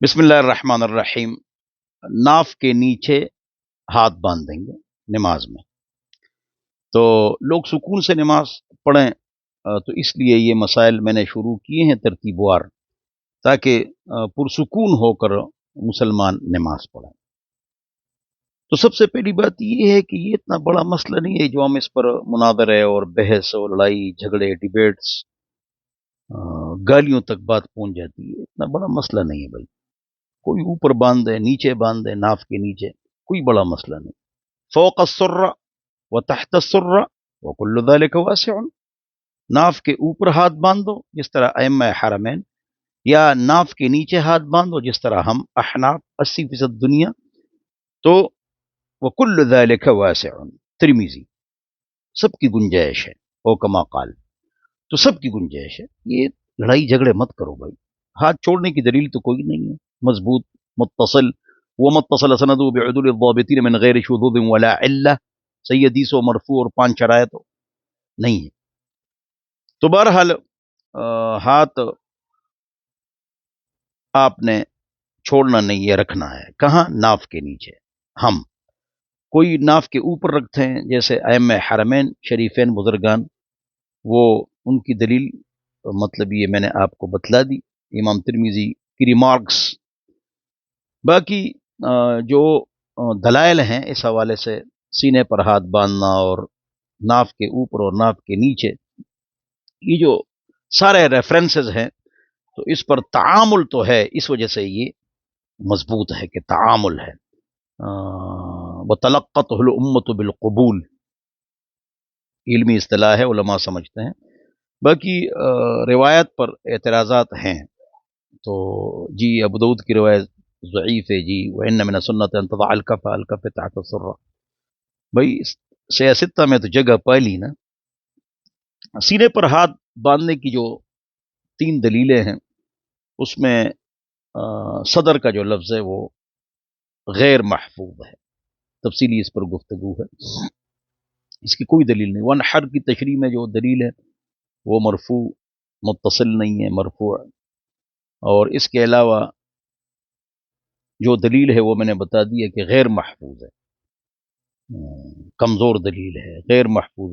بسم اللہ الرحمن الرحیم۔ ناف کے نیچے ہاتھ باندھ دیں گے نماز میں، تو لوگ سکون سے نماز پڑھیں، تو اس لیے یہ مسائل میں نے شروع کیے ہیں ترتیب وار، تاکہ پرسکون ہو کر مسلمان نماز پڑھیں۔ تو سب سے پہلی بات یہ ہے کہ یہ اتنا بڑا مسئلہ نہیں ہے جو ہم اس پر مناظرے اور بحث اور لڑائی جھگڑے ڈیبیٹس گالیوں تک بات پہنچ جاتی ہے۔ اتنا بڑا مسئلہ نہیں ہے بھائی، کوئی اوپر باندھ دے نیچے باندھ دے، ناف کے نیچے کوئی بڑا مسئلہ نہیں۔ فوق السر و تحت السر وکل ذلک واسع، ناف کے اوپر ہاتھ باندھو جس طرح ائمہ حرمین، یا ناف کے نیچے ہاتھ باندھو جس طرح ہم احناف 80% دنیا، تو وکل ذلک واسع، ترمیزی، سب کی گنجائش ہے، او کما قال، تو سب کی گنجائش ہے۔ یہ لڑائی جھگڑے مت کرو بھائی، ہاتھ چھوڑنے کی دلیل تو کوئی نہیں ہے مضبوط متصل، وما اتصل سنده بعدول الضابطین من غیر شذوذ ولا علہ، صحیح حدیث و مرفوع اور 5 شرائط نہیں ہے۔ تو بہرحال ہاتھ آپ نے چھوڑنا نہیں ہے، رکھنا ہے کہاں؟ ناف کے نیچے۔ ہم کوئی ناف کے اوپر رکھتے ہیں جیسے ائمہ حرمین شریفین بزرگان، وہ ان کی دلیل مطلب یہ میں نے آپ کو بتلا دی، امام ترمذی کی ریمارکس۔ باقی جو دلائل ہیں اس حوالے سے، سینے پر ہاتھ باندھنا اور ناف کے اوپر اور ناف کے نیچے، یہ جو سارے ریفرنسز ہیں، تو اس پر تعامل تو ہے، اس وجہ سے یہ مضبوط ہے کہ تعامل ہے۔ وَتَلَقَّتْهُ الْأُمَّةُ بِالْقُبُولِ، علمی اصطلاح ہے، علماء سمجھتے ہیں۔ باقی روایت پر اعتراضات ہیں، تو جی ابو داؤد کی روایت ضعیف ہے جی، وَإِنَّ مِنَ السُنَّةِ أَن تَضَعَ الْكَفَّ تَحْتَ السُّرَّةِ، بھائی سیاستہ میں تو جگہ پالی نا۔ سینے پر ہاتھ باندھنے کی جو 3 دلیلیں ہیں، اس میں صدر کا جو لفظ ہے وہ غیر محفوظ ہے، تفصیلی اس پر گفتگو ہے، اس کی کوئی دلیل نہیں۔ وَانْحَرْ کی تشریح میں جو دلیل ہے وہ مرفوع متصل نہیں ہے، مرفوع، اور اس کے علاوہ جو دلیل ہے وہ میں نے بتا دیا کہ غیر محفوظ ہے، کمزور دلیل ہے، غیر محفوظ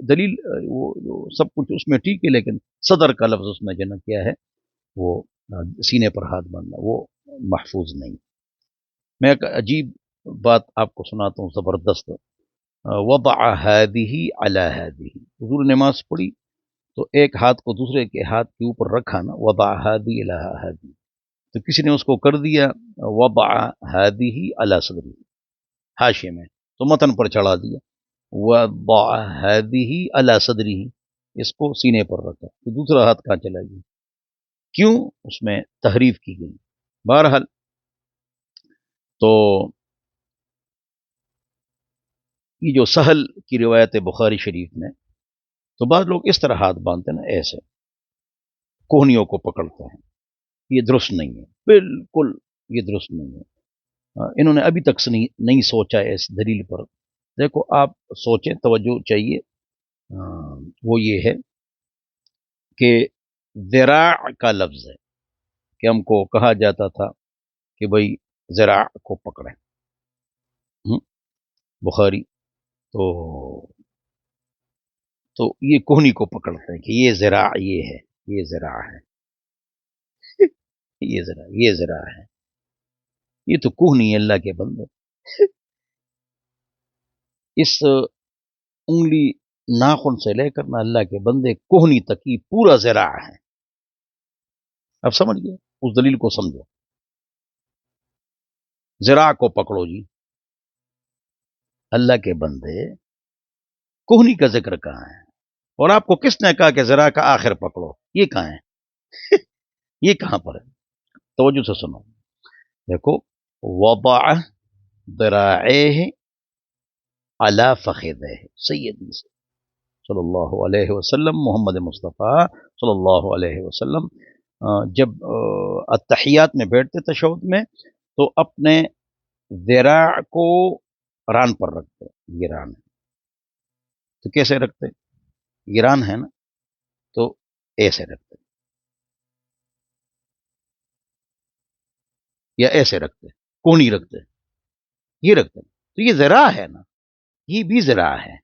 دلیل۔ وہ جو سب کچھ اس میں ٹھیک ہے، لیکن صدر کا لفظ اس میں جو کیا ہے وہ سینے پر ہاتھ باندھنا، وہ محفوظ نہیں۔ میں ایک عجیب بات آپ کو سناتا ہوں، زبردست۔ وضع هذه على هذه، حضور نے نماز پڑھی تو ایک ہاتھ کو دوسرے کے ہاتھ کے اوپر رکھا نا، وضع هذه على هذه، تو کسی نے اس کو کر دیا وضع هذه على صدری، حاشیے میں، تو متن پر چڑھا دیا وضع هذه على صدری، اس کو سینے پر رکھا، تو دوسرا ہاتھ کہاں چلا گیا؟ کیوں؟ اس میں تحریف کی گئی۔ بہرحال تو یہ جو سہل کی روایت بخاری شریف میں، تو بعض لوگ اس طرح ہاتھ باندھتے ہیں نا، ایسے کوہنیوں کو پکڑتے ہیں، یہ درست نہیں ہے، بالکل یہ درست نہیں ہے۔ انہوں نے ابھی تک نہیں سوچا ہے اس دلیل پر۔ دیکھو آپ سوچیں، توجہ چاہیے، وہ یہ ہے کہ ذراع کا لفظ ہے کہ ہم کو کہا جاتا تھا کہ بھائی ذراع کو پکڑیں، بخاری، تو یہ کوہنی کو پکڑتے ہیں کہ یہ ذراع، یہ ہے، یہ ذراع ہے، یہ ذراع ہے، یہ تو کوہنی ہے اللہ کے بندے۔ اس انگلی ناخن سے لے کر نہ اللہ کے بندے کوہنی تک یہ پورا ذراع ہے۔ اب سمجھ گئے؟ اس دلیل کو سمجھو، ذراع کو پکڑو جی، اللہ کے بندے کوہنی کا ذکر کہاں ہے؟ اور آپ کو کس نے کہا کہ ذراع کا آخر پکڑو؟ یہ کہاں ہے؟ یہ کہاں پر ہے؟ توجہ سے سنو، دیکھو، وضع ذراعیہ علی فخذہ، سیدی صلی اللہ علیہ وسلم، محمد مصطفیٰ صلی اللہ علیہ وسلم جب التحیات میں بیٹھتے تشہد میں، تو اپنے ذراع کو ران پر رکھتے، یہ ران ہے، تو کیسے رکھتے؟ یہ ران ہے نا، تو ایسے رکھتے۔ یا ایسے رکھتے ہیں، کونی رکھتے ہیں، یہ رکھتے ہیں، تو یہ ذرا ہے نا، یہ بھی ذرا ہے،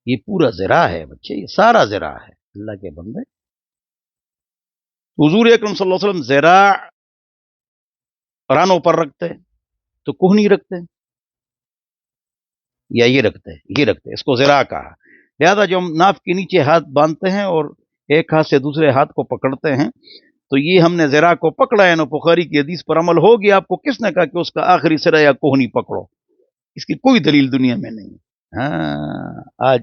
یہ پورا ذرا ہے بچے، یہ سارا ذرا ہے اللہ کے بندے۔ حضور اکرم صلی اللہ علیہ وسلم ذرا رانوں پر رکھتے ہیں تو کوہنی رکھتے ہیں، یا یہ رکھتے ہیں، یہ رکھتے ہیں، اس کو ذرا کہا۔ لہذا جو ہم ناف کے نیچے ہاتھ باندھتے ہیں اور ایک ہاتھ سے دوسرے ہاتھ کو پکڑتے ہیں، تو یہ ہم نے ذرا کو پکڑا ہے نا، بخاری کی حدیث پر عمل ہوگی۔ آپ کو کس نے کہا کہ اس کا آخری سرا یا کوہنی پکڑو؟ اس کی کوئی دلیل دنیا میں نہیں۔ ہاں، آج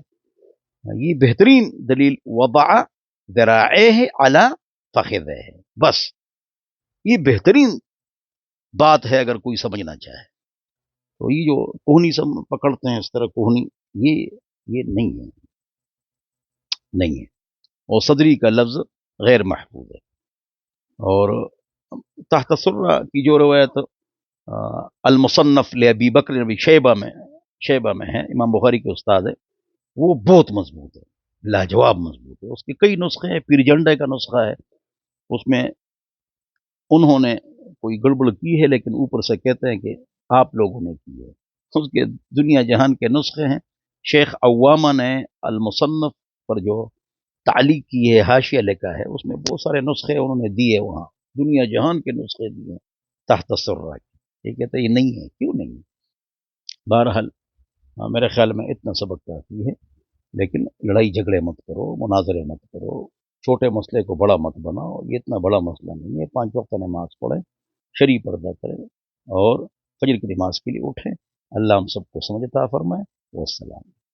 یہ بہترین دلیل وضع ذراعیہ علی فخذہ ہے، بس یہ بہترین بات ہے اگر کوئی سمجھنا چاہے تو۔ یہ جو کوہنی سب پکڑتے ہیں اس طرح کوہنی، یہ نہیں ہے، نہیں ہے، اور صدری کا لفظ غیر محفوظ ہے۔ اور تحت سرہ کی جو روایت المصنف لابی بکر بن شیبہ میں ہے، امام بخاری کے استاد ہے، وہ بہت مضبوط ہے، لاجواب مضبوط ہے۔ اس کے کئی نسخے ہیں، پیر جنڈے کا نسخہ ہے، اس میں انہوں نے کوئی گڑبڑ کی ہے لیکن اوپر سے کہتے ہیں کہ آپ لوگوں نے کی ہے۔ اس کے دنیا جہان کے نسخے ہیں۔ شیخ عوامہ نے المصنف پر جو تعلیق کی ہے، حاشیہ لکھا ہے، اس میں بہت سارے نسخے انہوں نے دیے، وہاں دنیا جہان کے نسخے دیے تحت سرہ کے۔ یہ کہتے ہیں یہ نہیں ہے، کیوں نہیں ہے؟ بہرحال میرے خیال میں اتنا سبق کافی ہے، لیکن لڑائی جھگڑے مت کرو، مناظرے مت کرو، چھوٹے مسئلے کو بڑا مت بناؤ، یہ اتنا بڑا مسئلہ نہیں ہے۔ 5 وقت نماز پڑھیں، شرعی پردہ کریں، اور فجر کی نماز کے لیے اٹھیں۔ اللہ ہم سب کو سمجھ عطا فرمائے۔ والسلام۔